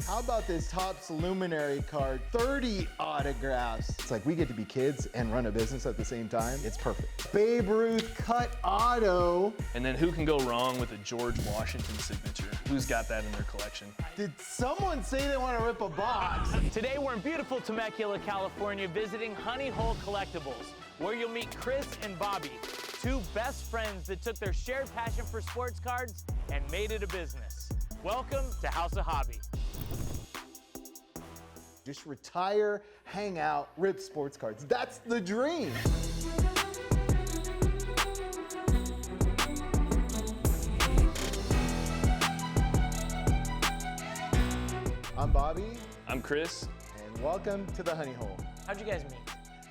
How about this Topps Luminary card? 30 autographs. It's like we get to be kids and run a business at the same time. It's perfect. Babe Ruth cut auto. And then who can go wrong with a George Washington signature? Who's got that in their collection? Did someone say they want to rip a box? Today we're in beautiful Temecula, California, visiting Honey Hole Collectibles, where you'll meet Chris and Bobby, two best friends that took their shared passion for sports cards and made it a business. Welcome to House of Hobby. Just retire, hang out, rip sports cards. That's the dream. I'm Bobby. I'm Chris. And welcome to the Honey Hole. How'd you guys meet?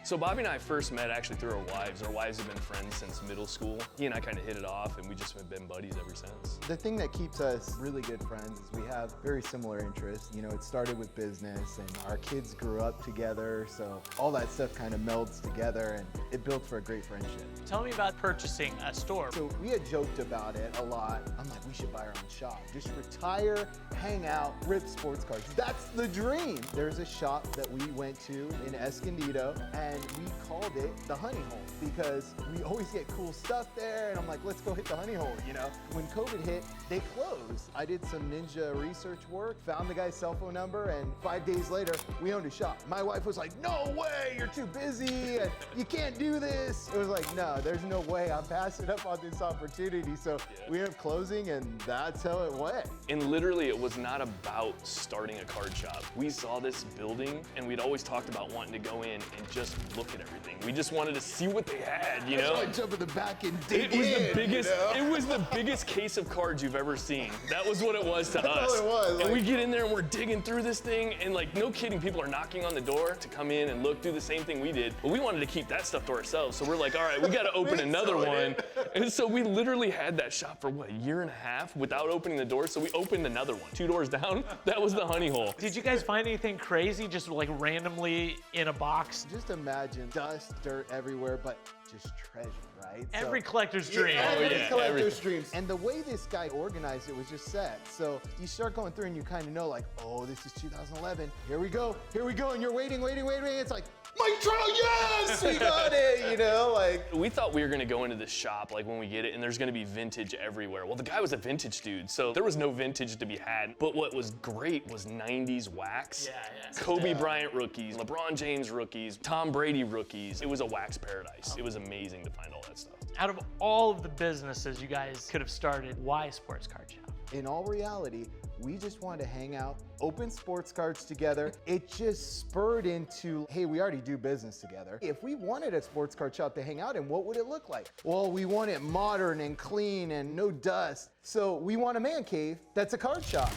So Bobby and I first met actually through our wives. Our wives have been friends since middle school. He and I kind of hit it off, and we just have been buddies ever since. The thing that keeps us really good friends is we have very similar interests. You know, it started with business, and our kids grew up together, so all that stuff kind of melds together, and it built for a great friendship. Tell me about purchasing a store. So we had joked about it a lot. I'm like, we should buy our own shop. Just retire, hang out, rip sports cards. That's the dream. There's a shop that we went to in Escondido, and we called it the Honey Hole because we always get cool stuff there, and I'm like, let's go hit the Honey Hole, you know? When COVID hit, they closed. I did some ninja research work, found the guy's cell phone number, and 5 days later, we owned a shop. My wife was like, no way, you're too busy, and you can't do this. It was like, no, there's no way, I'm passing up on this opportunity. So we ended up closing, and that's how it went. And literally, it was not about starting a card shop. We saw this building, and we'd always talked about wanting to go in and just look at everything. We just wanted to see what they had, you know? So I jump in the back and dig It was in, the biggest. you know? It was the biggest case of cards you've ever seen. That was what it was to us. all it was, And like- we get in there and we're digging through this thing, and like, no kidding, people are knocking on the door to come in and look, do the same thing we did. But we wanted to keep that stuff to ourselves, so we're like, all right, we got to open another one. And so we literally had that shop for what, a year and a half without opening the door. So we opened another one, 2 doors down. That was the Honey Hole. Did you guys find anything crazy just like randomly in a box? Just imagine dust, dirt everywhere, but just treasure, right? Every collector's dream. Every yeah, collector's dreams. And the way this guy organized it was just set. So you start going through and you kind of know like, oh, this is 2011. Here we go, and you're waiting. It's like, Mike Trout, yes, we got it, you know, like. We thought we were gonna go into this shop like when we get it and there's gonna be vintage everywhere. Well, the guy was a vintage dude, so there was no vintage to be had. But what was great was 90s wax. Yeah. Kobe Bryant rookies, LeBron James rookies, Tom Brady rookies. It was a wax paradise. It was amazing to find all that stuff. Out of all of the businesses you guys could have started, why sports card shop? In all reality, we just wanted to hang out, open sports cards together. It just spurred into, hey, we already do business together. If we wanted a sports card shop to hang out in, what would it look like? Well, we want it modern and clean and no dust. So we want a man cave that's a card shop.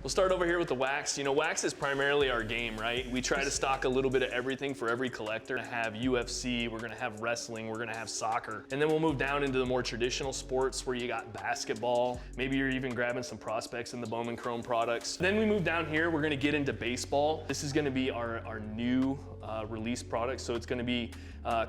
We'll start over here with the wax. You know, wax is primarily our game, right? We try to stock a little bit of everything for every collector. We're gonna have UFC, we're gonna have wrestling, we're gonna have soccer. And then we'll move down into the more traditional sports where you got basketball. Maybe you're even grabbing some prospects in the Bowman Chrome products. Then we move down here, we're gonna get into baseball. This is gonna be our new release product. So it's gonna be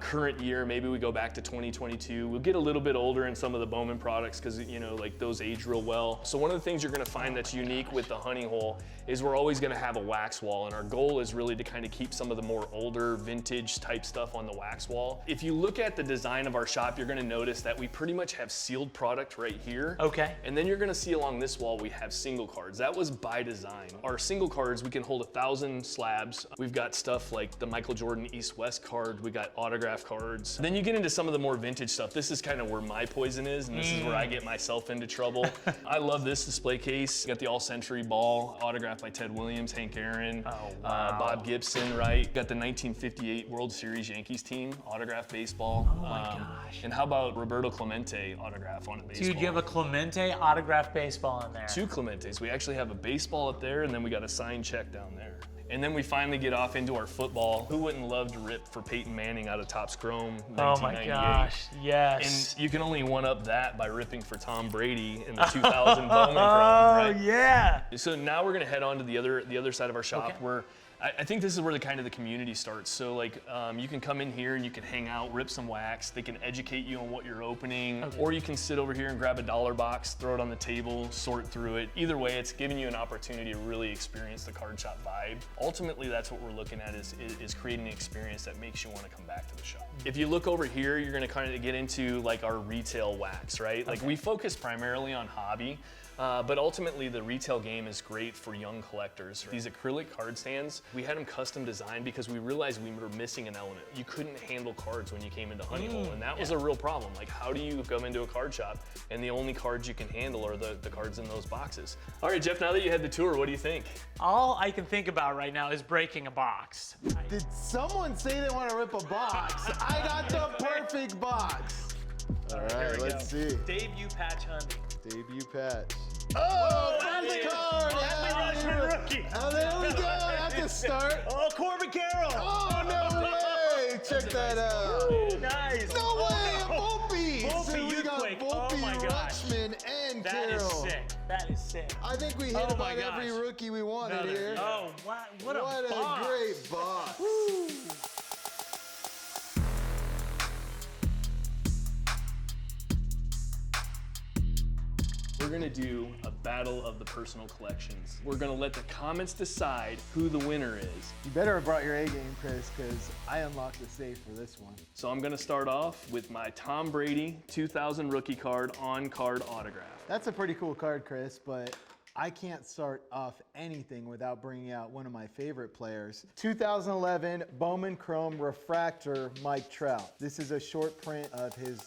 current year, maybe we go back to 2022. We'll get a little bit older in some of the Bowman products because, you know, like those age real well. So one of the things you're gonna find that's unique with the Honey Hole is we're always gonna have a wax wall, and our goal is really to kind of keep some of the more older vintage type stuff on the wax wall. If you look at the design of our shop, you're gonna notice that we pretty much have sealed product right here. Okay. And then you're gonna see along this wall, we have single cards. That was by design. Our single cards, we can hold 1,000 slabs. We've got stuff like the Michael Jordan East-West card. We got autograph cards. Then you get into some of the more vintage stuff. This is kind of where my poison is, and this is where I get myself into trouble. I love this display case. Got the All-Century Ball, autographed by Ted Williams, Hank Aaron, Bob Gibson, right? Got the 1958 World Series Yankees team, autographed baseball. Oh my gosh. And how about Roberto Clemente autograph on a baseball? Dude, you have a Clemente autographed baseball in there. 2 Clementes. We actually have a baseball up there, and then we got a signed check down there. And then we finally get off into our football. Who wouldn't love to rip for Peyton Manning out of Topps Chrome 1998? Oh my gosh, yes. And you can only one-up that by ripping for Tom Brady in the 2000 Bowman Chrome, right? Oh yeah. So now we're gonna head on to the other side of our shop. Okay. We're I think this is where the community starts. So like you can come in here and you can hang out, rip some wax. They can educate you on what you're opening, or you can sit over here and grab a dollar box, throw it on the table, sort through it. Either way, it's giving you an opportunity to really experience the card shop vibe. Ultimately, that's what we're looking at is creating an experience that makes you want to come back to the shop. If you look over here, you're going to kind of get into like our retail wax, right? Like we focus primarily on hobby. But ultimately, the retail game is great for young collectors. These acrylic card stands, we had them custom designed because we realized we were missing an element. You couldn't handle cards when you came into Honey Hole, and that was a real problem. Like, how do you come into a card shop and the only cards you can handle are the cards in those boxes? All right, Jeff, now that you had the tour, what do you think? All I can think about right now is breaking a box. Did someone say they want to rip a box? I got the perfect box. All right, let's see. Debut patch hunting. Debut patch. Oh, first card! Rookie. Oh, there we go. That's a start. Oh, Corbin Carroll. Oh, no way! Check that out. Nice. No way! Volpe! Volpe, So we got Youthquake. Volpe, Oh my gosh. Rutschman, and That is Carroll. sick. That is sick. I think we hit Oh about my every gosh. rookie we wanted Another. here. Oh, wow. What a What box. a great box. Woo. We're gonna do a battle of the personal collections. We're gonna let the comments decide who the winner is. You better have brought your A game, Chris, because I unlocked the safe for this one. So I'm gonna start off with my Tom Brady 2000 rookie card on card autograph. That's a pretty cool card, Chris, but I can't start off anything without bringing out one of my favorite players. 2011 Bowman Chrome Refractor Mike Trout. This is a short print of his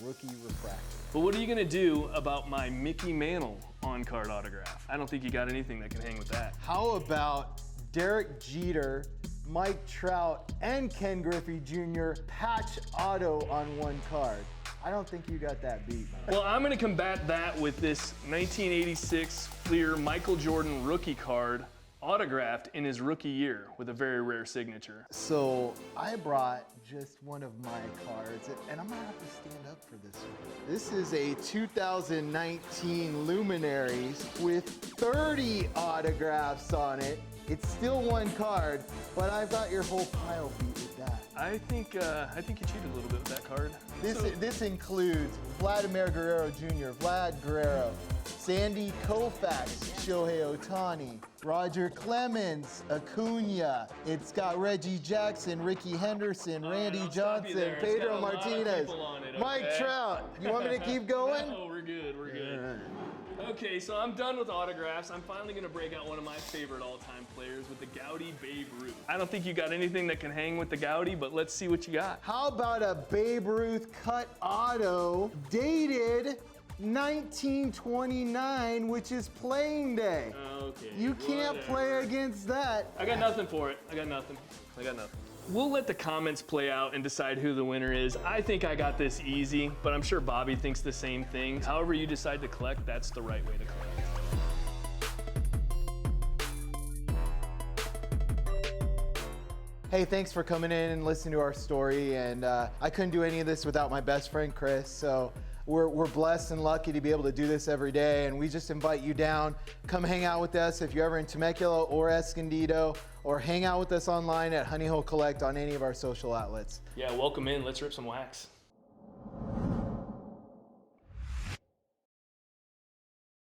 rookie refractor. But what are you gonna do about my Mickey Mantle on card autograph? I don't think you got anything that can hang with that. How about Derek Jeter, Mike Trout, and Ken Griffey Jr. patch auto on one card? I don't think you got that beat. Well, I'm gonna combat that with this 1986 Fleer Michael Jordan rookie card autographed in his rookie year with a very rare signature. So I brought just one of my cards, and I'm gonna have to stand up for this one. This is a 2019 Luminaries with 30 autographs on it. It's still one card, but I've got your whole pile beat with that. I think you cheated a little bit with that card. This includes Vladimir Guerrero Jr., Vlad Guerrero, Sandy Koufax, Shohei Ohtani, Roger Clemens, Acuna. It's got Reggie Jackson, Ricky Henderson, Randy I'll stop you Johnson, there. It's got Pedro a lot of Martinez, people on it, Mike okay? Trout. You want me to keep going? No, we're good, we're good. Okay, so I'm done with autographs. I'm finally gonna break out one of my favorite all-time players with the Gaudy Babe Ruth. I don't think you got anything that can hang with the Gaudy, but let's see what you got. How about a Babe Ruth cut auto dated 1929, which is playing day? Okay. You can't play against that. I got nothing for it. I got nothing. We'll let the comments play out and decide who the winner is. I think I got this easy, but I'm sure Bobby thinks the same thing. However you decide to collect, that's the right way to collect. Hey, thanks for coming in and listening to our story. And I couldn't do any of this without my best friend, Chris. So we're blessed and lucky to be able to do this every day. And we just invite you down. Come hang out with us if you're ever in Temecula or Escondido, or hang out with us online at Honey Hole Collect on any of our social outlets. Yeah, welcome in. Let's rip some wax.